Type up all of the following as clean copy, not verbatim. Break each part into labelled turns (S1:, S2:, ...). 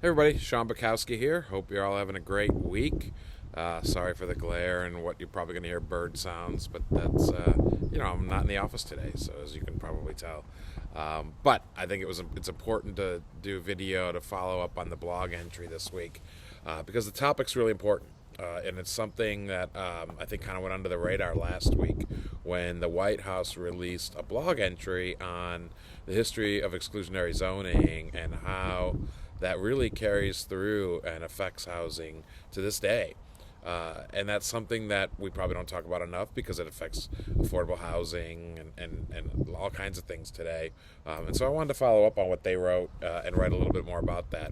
S1: Hey everybody, Sean Bukowski here. Hope you're all having a great week. Sorry for the glare and what you're probably going to hear bird sounds, but that's, I'm not in the office today, so as you can probably tell. But I think it's important to do a video to follow up on the blog entry this week because the topic's really important. And it's something that I think kind of went under the radar last week when the White House released a blog entry on the history of exclusionary zoning and how that really carries through and affects housing to this day. And that's something that we probably don't talk about enough because it affects affordable housing and all kinds of things today. And so I wanted to follow up on what they wrote and write a little bit more about that.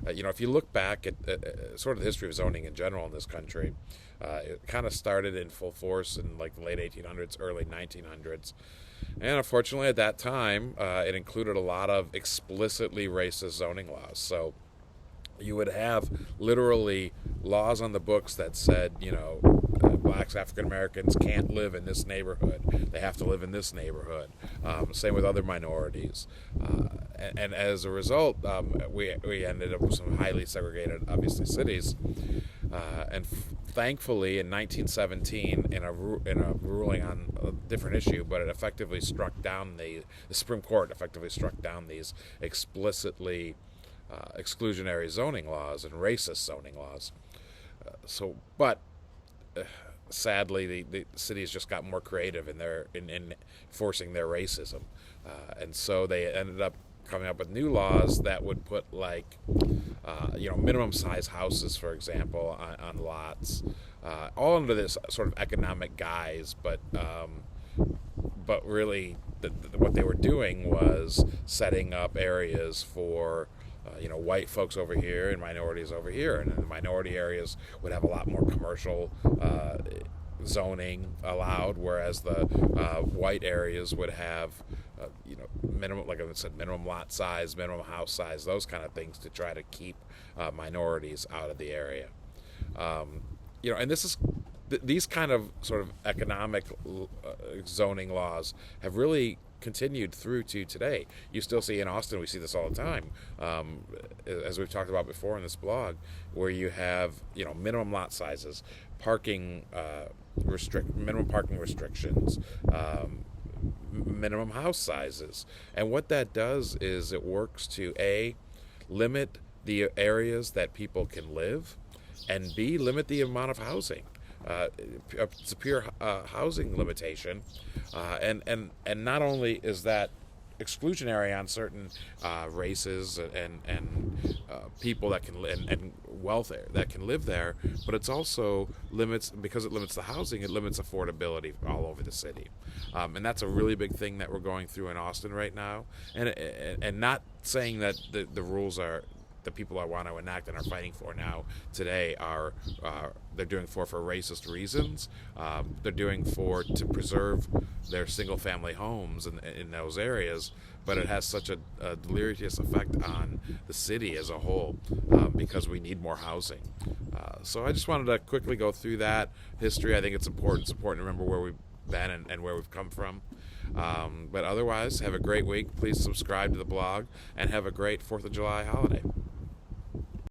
S1: If you look back at sort of the history of zoning in general in this country, it kind of started in full force in like the late 1800s, early 1900s. And unfortunately, at that time, it included a lot of explicitly racist zoning laws. So you would have literally laws on the books that said, blacks, African Americans can't live in this neighborhood. They have to live in this neighborhood. Same with other minorities. And as a result, we ended up with some highly segregated, obviously, cities. And thankfully, in 1917, in a ruling on a different issue, but it effectively struck down the Supreme Court effectively struck down these explicitly exclusionary zoning laws and racist zoning laws. But sadly, the cities just got more creative in enforcing their racism, and so they ended up coming up with new laws that would put minimum size houses, for example, on lots, all under this sort of economic guise, but really what they were doing was setting up areas for white folks over here and minorities over here, and the minority areas would have a lot more commercial zoning allowed, whereas the white areas would have minimum, like I said, minimum lot size, minimum house size, those kind of things to try to keep minorities out of the area. And this is these kind of sort of economic zoning laws have really continued through to today. You still see in Austin, we see this all the time, as we've talked about before in this blog, where you have minimum lot sizes, minimum parking restrictions, minimum house sizes, and what that does is it works to limit the areas that people can live, and B, limit the amount of housing. It's a pure housing limitation, and not only is that exclusionary on certain races and people that can and wealth that can live there, but it's also because it limits the housing, it limits affordability all over the city, and that's a really big thing that we're going through in Austin right now. And not saying that the rules are the people I want to enact and are fighting for now today are they're doing for racist reasons. They're doing to preserve their single family homes in those areas, but it has such a deleterious effect on the city as a whole because we need more housing. So I just wanted to quickly go through that history. I think it's important. It's important to remember where we've been and where we've come from. But otherwise, have a great week. Please subscribe to the blog and have a great 4th of July holiday.